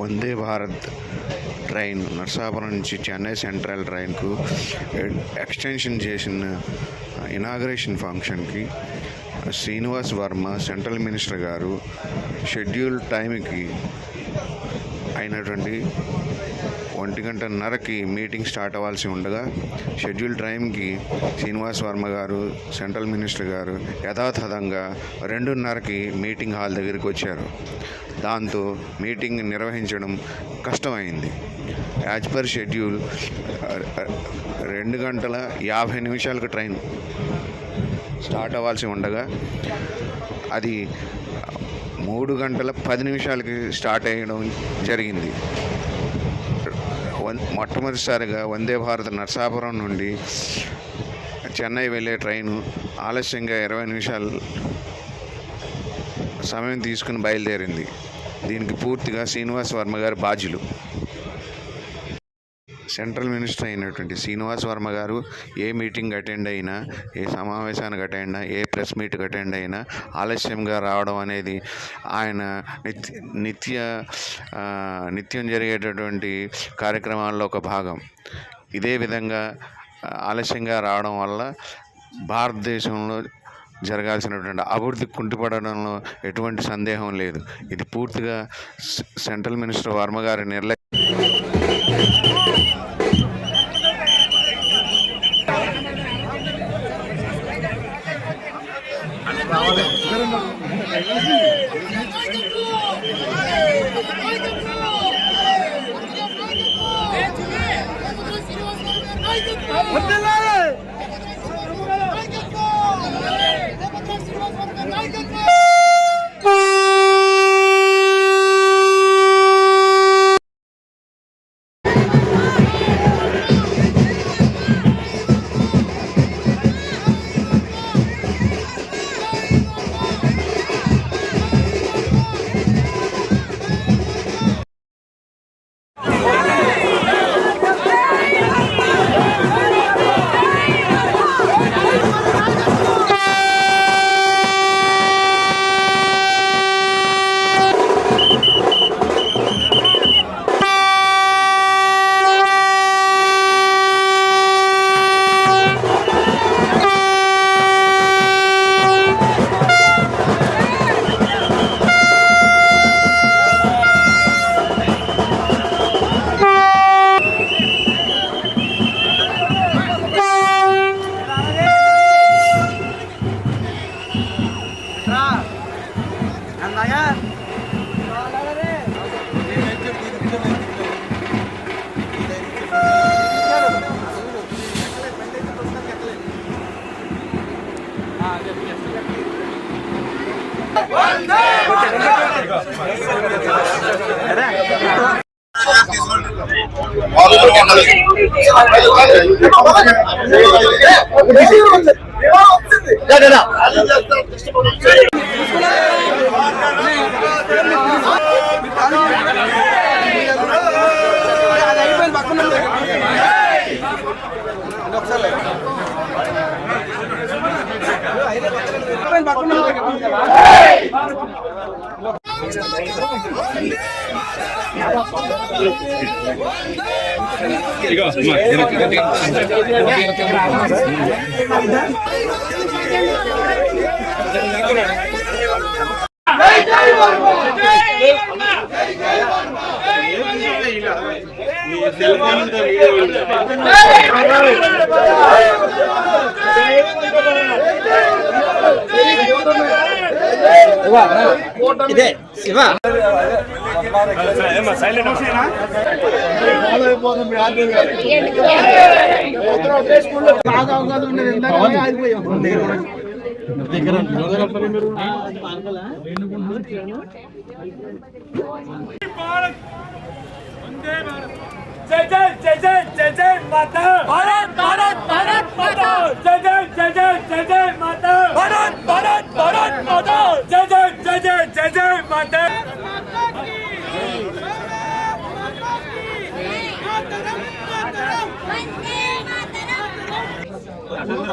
Vande Bharat train Narsapuram నుంచి Chennai central ట్రైన్కు extension చేసిన inauguration ఫంక్షన్కి శ్రీనివాస్ వర్మ సెంట్రల్ మినిస్టర్ గారు షెడ్యూల్ టైంకి అయినటువంటి 1:30కి మీటింగ్ స్టార్ట్ అవ్వాల్సి ఉండగా షెడ్యూల్ టైంకి శ్రీనివాస్ వర్మ గారు సెంట్రల్ మినిస్టర్ గారు యథాతథంగా 2:30కి మీటింగ్ హాల్ దగ్గరికి వచ్చారు. దాంతో మీటింగ్ నిర్వహించడం కష్టమైంది. As per schedule 2:50 train start అవ్వాల్సి ఉండగా అది 3:10 స్టార్ట్ అయ్యడం జరిగింది. మొట్టమొదటిసారిగా వందే భారత్ నర్సాపురం నుండి చెన్నై వెళ్ళే ట్రైను ఆలస్యంగా 20 నిమిషాలు సమయం తీసుకుని బయలుదేరింది. దీనికి పూర్తిగా శ్రీనివాస్ వర్మ గారు బాధ్యులు. సెంట్రల్ మినిస్టర్ అయినటువంటి శ్రీనివాస్ వర్మ గారు ఏ మీటింగ్ అటెండ్ అయినా, ఏ సమావేశానికి అటెండ్ అయినా, ఏ ప్రెస్ మీట్కి అటెండ్ అయినా ఆలస్యంగా రావడం అనేది ఆయన నిత్యం జరిగేటటువంటి కార్యక్రమాల్లో ఒక భాగం. ఇదే విధంగా ఆలస్యంగా రావడం వల్ల భారతదేశంలో జరగాల్సినటువంటి అభివృద్ధి కుంటుపడడంలో ఎటువంటి సందేహం లేదు. ఇది పూర్తిగా సెంట్రల్ మినిస్టర్ వర్మ గారి నిర్లక్ష్యం. ఇదే శివ जय जय जय जय जय जय माता भारत भारत भारत माता जय जय जय जय जय जय माता भारत भारत भारत माता जय जय जय जय जय जय माता ఈరోజు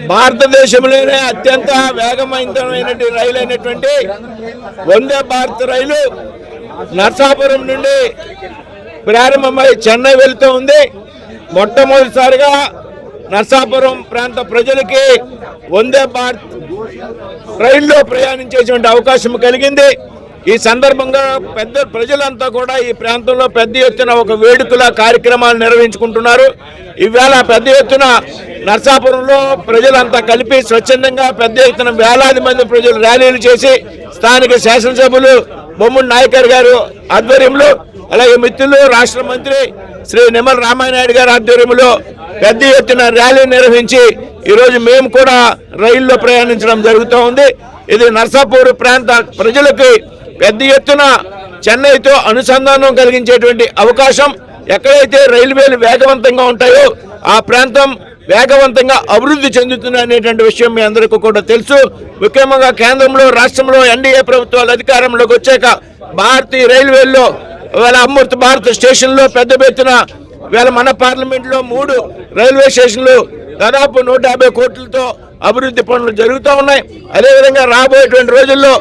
భారతదేశంలోనే అత్యంత వేగవంతమైనటువంటి రైలు అయినటువంటి వందే భారత్ రైలు నర్సాపురం నుండి ప్రారంభమై చెన్నై వెళుతూ ఉంది. మొట్టమొదటిసారిగా నర్సాపురం ప్రాంత ప్రజలకి వందే భారత్ రైల్లో ప్రయాణించేటువంటి అవకాశం కలిగింది. ఈ సందర్భంగా పెద్ద ప్రజలంతా కూడా ఈ ప్రాంతంలో పెద్ద ఎత్తున ఒక వేడుకల కార్యక్రమాలు నిర్వహించుకుంటున్నారు. ఈవేళ పెద్ద ఎత్తున నర్సాపురంలో ప్రజలంతా కలిపి స్వచ్ఛందంగా పెద్ద ఎత్తున వేలాది మంది ప్రజలు ర్యాలీలు చేసి స్థానిక శాసనసభ్యులు బొమ్మడి నాయకర్ గారు ఆధ్వర్యంలో, అలాగే మిత్రులు రాష్ట్ర మంత్రి శ్రీ నిమ్మల రామానాయుడు గారి ఆధ్వర్యంలో పెద్ద ఎత్తున ర్యాలీ నిర్వహించి ఈరోజు మేము కూడా రైల్లో ప్రయాణించడం జరుగుతూ ఉంది. ఇది నర్సాపూర్ ప్రాంత ప్రజలకి పెద్ద ఎత్తున చెన్నైతో అనుసంధానం కలిగించేటువంటి అవకాశం. ఎక్కడైతే రైల్వేలు వేగవంతంగా ఉంటాయో ఆ ప్రాంతం వేగవంతంగా అభివృద్ధి చెందుతుంది అనేటువంటి విషయం మీ అందరికీ కూడా తెలుసు. ముఖ్యంగా కేంద్రంలో రాష్ట్రంలో ఎన్డీఏ ప్రభుత్వాలు అధికారంలోకి వచ్చాక భారతీయ రైల్వేల్లో ఇవాళ అమృత్ భారత్ స్టేషన్లో పెద్ద ఎత్తున ఇవాళ మన పార్లమెంట్లో 3 రైల్వే స్టేషన్లు దాదాపు 150 కోట్లతో అభివృద్ధి పనులు జరుగుతూ ఉన్నాయి. అదేవిధంగా రాబోయేటువంటి రోజుల్లో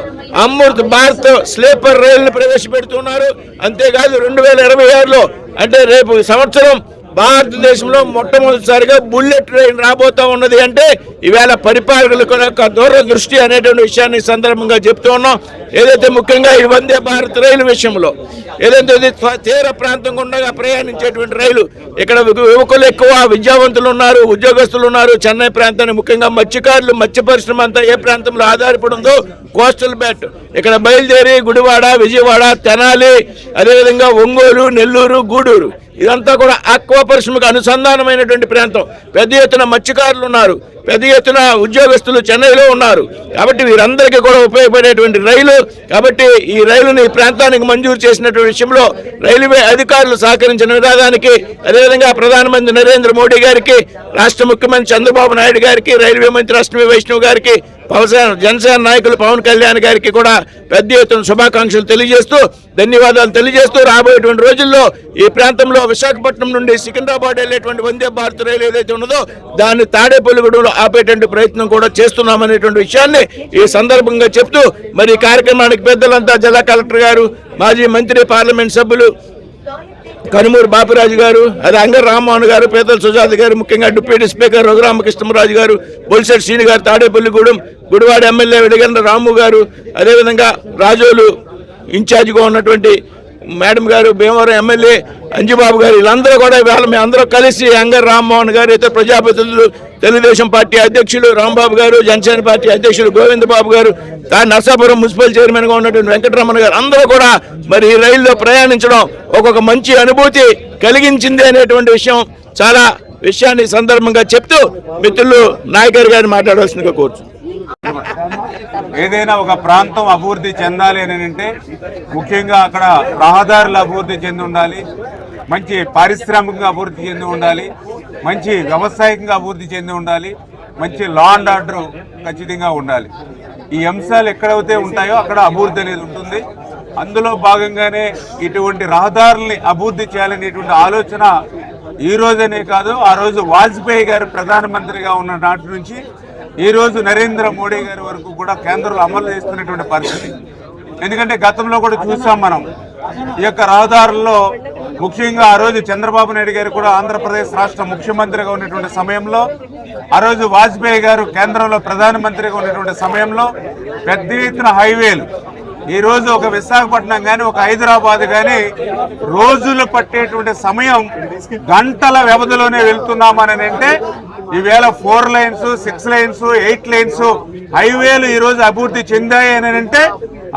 అమృత్ భారత్ స్లీపర్ రైళ్లు ప్రవేశపెడుతున్నారు. అంతేకాదు 2026లో అంటే రేపు సంవత్సరం భారతదేశంలో మొట్టమొదటిసారిగా బుల్లెట్ ట్రైన్ రాబోతా ఉన్నది. అంటే ఈవేళ పరిపాలకులకు యొక్క దూరదృష్టి అనేటువంటి విషయాన్ని సందర్భంగా చెప్తూ ఉన్నాం. ఏదైతే ముఖ్యంగా ఈ వందే భారత్ రైలు విషయంలో ఏదైతే తీర ప్రాంతం గుండా ప్రయాణించేటువంటి రైలు, ఇక్కడ యువకులు ఎక్కువ, విద్యావంతులు ఉన్నారు, ఉద్యోగస్తులు ఉన్నారు. చెన్నై ప్రాంతాన్ని ముఖ్యంగా మత్స్యకారులు, మత్స్య పరిశ్రమ అంతా ఏ ప్రాంతంలో ఆధారపడి ఉందో కోస్టల్ బెల్ట్ ఇక్కడ బయలుదేరి గుడివాడ, విజయవాడ, తెనాలి, అదేవిధంగా ఒంగోలు, నెల్లూరు, గూడూరు ఇదంతా కూడా ఆక్వా పరిశ్రమకు అనుసంధానమైనటువంటి ప్రాంతం. పెద్ద ఎత్తున మత్స్యకారులు ఉన్నారు, పెద్ద ఎత్తున ఉద్యోగస్తులు చెన్నైలో ఉన్నారు. కాబట్టి వీరందరికీ కూడా ఉపయోగపడేటువంటి రైలు. కాబట్టి ఈ రైలుని ఈ ప్రాంతానికి మంజూరు చేసినటువంటి విషయంలో రైల్వే అధికారులు సహకరించిన విధానానికి, అదేవిధంగా ప్రధానమంత్రి నరేంద్ర మోడీ గారికి, రాష్ట్ర ముఖ్యమంత్రి చంద్రబాబు నాయుడు గారికి, రైల్వే మంత్రి అశ్విని వైష్ణవ్ గారికి, జనసేన నాయకులు పవన్ కళ్యాణ్ గారికి కూడా పెద్ద ఎత్తున శుభాకాంక్షలు తెలియజేస్తూ, ధన్యవాదాలు తెలియజేస్తూ రాబోయేటువంటి రోజుల్లో ఈ ప్రాంతంలో విశాఖపట్నం నుండి సికింద్రాబాద్ వెళ్ళేటువంటి వందే భారత్ రైలు ఏదైతే ఉన్నదో దాన్ని తాడేపల్లిగూడెంలో ఆపేటువంటి ప్రయత్నం కూడా చేస్తున్నామనేటువంటి విషయాన్ని ఈ సందర్భంగా చెప్తూ, మరి ఈ కార్యక్రమానికి పెద్దలంతా జిల్లా కలెక్టర్ గారు, మాజీ మంత్రి, పార్లమెంట్ సభ్యులు కనుమూరు బాపిరాజు గారు, అది అంగర్ రామ్మోహన్ గారు, పేదల సుజాత గారు, ముఖ్యంగా డిప్యూటీ స్పీకర్ రఘురామకృష్ణరాజు గారు, బొలిశెట్టి శ్రీని గారు, తాడేపల్లిగూడెం గుడివాడ ఎమ్మెల్యే వెడిగండ్ర రాము గారు, అదేవిధంగా రాజోలు ఇన్ఛార్జిగా ఉన్నటువంటి మేడం గారు, భీమవరం ఎమ్మెల్యే అంజిబాబు గారు, వీళ్ళందరూ కూడా ఇవాళ మేము అందరూ కలిసి అంగర్ రామ్మోహన్ గారు, ఇతర ప్రజాప్రతినిధులు, తెలుగుదేశం పార్టీ అధ్యక్షులు రాంబాబు గారు, జనసేన పార్టీ అధ్యక్షులు గోవింద్ బాబు గారు, నర్సాపురం మున్సిపల్ చైర్మన్గా ఉన్నటువంటి వెంకటరమణ గారు అందరూ కూడా మరి ఈ రైల్లో ప్రయాణించడం ఒక్కొక్క మంచి అనుభూతి కలిగించింది అనేటువంటి విషయం చాలా విషయాన్ని సందర్భంగా చెప్తూ మిత్రులు నాయకర్ గారిని మాట్లాడవలసిందిగా కోరుచు. ఏదైనా ఒక ప్రాంతం అభివృద్ధి చెందాలి అని అంటే ముఖ్యంగా అక్కడ రహదారులు అభివృద్ధి చెంది ఉండాలి, మంచి పారిశ్రామికంగా అభివృద్ధి చెంది ఉండాలి, మంచి వ్యవసాయకంగా అభివృద్ధి చెంది ఉండాలి, మంచి లా అండ్ ఆర్డర్ ఖచ్చితంగా ఉండాలి. ఈ అంశాలు ఎక్కడైతే ఉంటాయో అక్కడ అభివృద్ధి అనేది ఉంటుంది. అందులో భాగంగానే ఇటువంటి రహదారుల్ని అభివృద్ధి చేయాలనేటువంటి ఆలోచన ఈ రోజనే కాదు, ఆ రోజు వాజ్పేయి గారు ప్రధానమంత్రిగా ఉన్న నాటి నుంచి ఈ రోజు నరేంద్ర మోడీ గారి వరకు కూడా కేంద్రంలో అమలు చేస్తున్నటువంటి పరిస్థితి. ఎందుకంటే గతంలో కూడా చూసాం మనం ఈ యొక్క రహదారుల్లో ముఖ్యంగా ఆ రోజు చంద్రబాబు నాయుడు గారు కూడా ఆంధ్రప్రదేశ్ రాష్ట్ర ముఖ్యమంత్రిగా ఉన్నటువంటి సమయంలో, ఆ రోజు వాజ్పేయి గారు కేంద్రంలో ప్రధానమంత్రిగా ఉన్నటువంటి సమయంలో పెద్ద ఎత్తున హైవేలు, ఈ రోజు ఒక విశాఖపట్నం కానీ ఒక హైదరాబాద్ కానీ రోజులు పట్టేటువంటి సమయం గంటల వ్యవధిలోనే వెళ్తున్నామని అంటే ఈవేళ 4 లైన్స్ 6 లైన్స్ 8 లైన్స్ హైవేలు ఈ రోజు అభివృద్ధి చెందాయి అని అంటే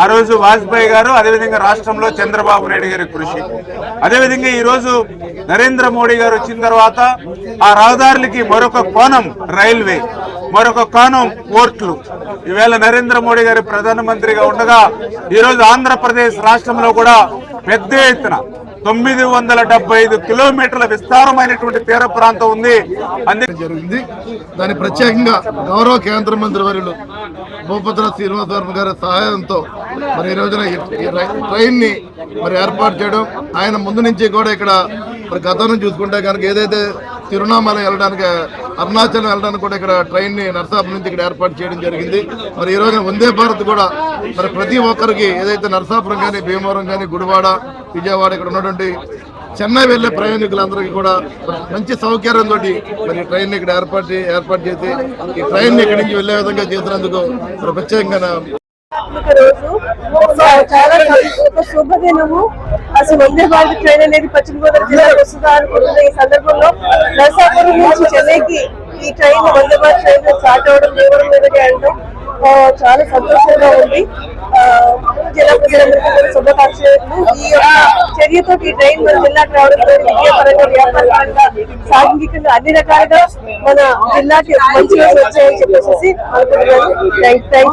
ఆ రోజు వాజ్పేయి గారు, అదేవిధంగా రాష్ట్రంలో చంద్రబాబు నాయుడు గారి కృషి. అదేవిధంగా ఈ రోజు నరేంద్ర మోడీ గారు వచ్చిన తర్వాత ఆ రహదారులకి మరొక కోణం రైల్వే, మరొక కోణం పోర్టులు. ఈవేళ నరేంద్ర మోడీ గారు ప్రధానమంత్రిగా ఉండగా ఈరోజు ఆంధ్రప్రదేశ్ రాష్ట్రంలో కూడా పెద్ద ఎత్తున 975 కిలోమీటర్ల విస్తారమైనటువంటి తీర ప్రాంతం ఉంది. అందుకే జరిగింది. దాని ప్రత్యేకంగా గౌరవ కేంద్ర మంత్రి వర్యులు భూపతుల శ్రీనివాస వర్మ గారి సహాయంతో మరి ఈ రోజున ఈ ట్రైన్ ని మరి ఏర్పాటు చేయడం, ఆయన ముందు నుంచి కూడా ఇక్కడ మరి గతంలో చూసుకుంటే కనుక ఏదైతే తిరువణామలై వెళ్ళడానికి, అరుణాచలం వెళ్ళడానికి కూడా ఇక్కడ ట్రైన్ ని నరసాపురం నుంచి ఇక్కడ ఏర్పాటు చేయడం జరిగింది. మరి ఈ రోజున వందే భారత్ కూడా మరి ప్రతి ఒక్కరికి ఏదైతే నరసాపురం కానీ, భీమవరం కానీ, గుడివాడ, విజయవాడ ఇక్కడ ఉన్నటువంటి చెన్నై వెళ్లే ప్రయాణికులందరికీ కూడా మంచి సౌకర్యంతో మరి ట్రైన్ ఇక్కడ ఏర్పాటు చేసి ఈ ట్రైన్ ఇక్కడి నుంచి వెళ్లే విధంగా చేసినందుకు ప్రత్యేకంగా రోజు చాలా ఒక శుభదినము. అసలు వందే భారత్ ట్రైన్ అనేది పశ్చిమ గోదావరి జిల్లాకు వస్తుందా అనుకుంటున్న ఈ సందర్భంలో నరసాపురం నుంచి చెన్నైకి ఈ train Vande Bharat train start అవడం, దేవుడి మీదకి వెళ్ళడం చాలా సంతోషంగా ఉంది. జిల్లా ప్రజలందరికీ కూడా శుభాకాంక్షలు. ఈ యొక్క చర్యతో ఈ ట్రైన్ మన జిల్లాకు రావడంతో విద్యాపరంగా, వ్యాపారపరంగా, సాంఘికంగా అన్ని రకాలుగా మన జిల్లాకి మంచి రోజు వచ్చాయని చెప్పేసి అనుకుంటున్నాను.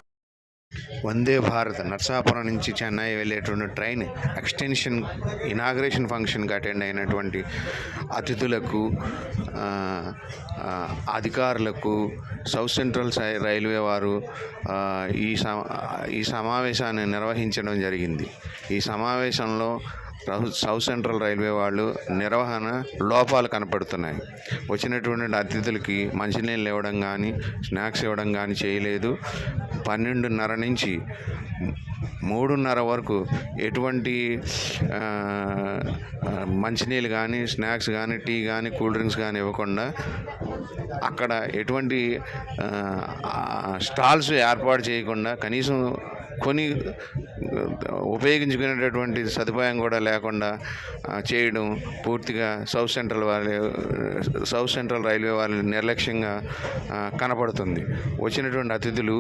వందే భారత్ నర్సాపురం నుంచి చెన్నై వెళ్ళేటువంటి ట్రైన్ ఎక్స్టెన్షన్ ఇనాగ్రేషన్ ఫంక్షన్కి అటెండ్ అయినటువంటి అతిథులకు, అధికారులకు, సౌత్ సెంట్రల్ రైల్వే వారు ఈ సమావేశాన్ని నిర్వహించడం జరిగింది. ఈ సమావేశంలో సౌత్ సెంట్రల్ రైల్వే వాళ్ళు నిర్వహణ లోపాలు కనపడుతున్నాయి. వచ్చినటువంటి అతిథులకి మంచినీళ్ళు ఇవ్వడం కానీ, స్నాక్స్ ఇవ్వడం కానీ చేయలేదు. 12:30 నుంచి 3:30 వరకు ఎటువంటి మంచినీళ్ళు కానీ, స్నాక్స్ కానీ, టీ కానీ, కూల్ డ్రింక్స్ కానీ ఇవ్వకుండా అక్కడ ఎటువంటి స్టాల్స్ ఏర్పాటు చేయకుండా, కనీసం కొని ఉపయోగించుకునేటటువంటి సదుపాయం కూడా లేకుండా చేయడం పూర్తిగా సౌత్ సెంట్రల్ రైల్వే వాళ్ళ నిర్లక్ష్యంగా కనపడుతుంది. వచ్చినటువంటి అతిథులు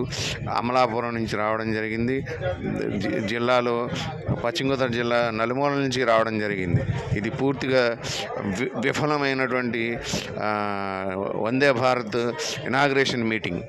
అమలాపురం నుంచి రావడం జరిగింది. జిల్లాలో పశ్చిమ గోదావరి జిల్లా నలుమూల నుంచి రావడం జరిగింది. ఇది పూర్తిగా విఫలమైనటువంటి వందే భారత్ ఇనాగ్రేషన్ మీటింగ్.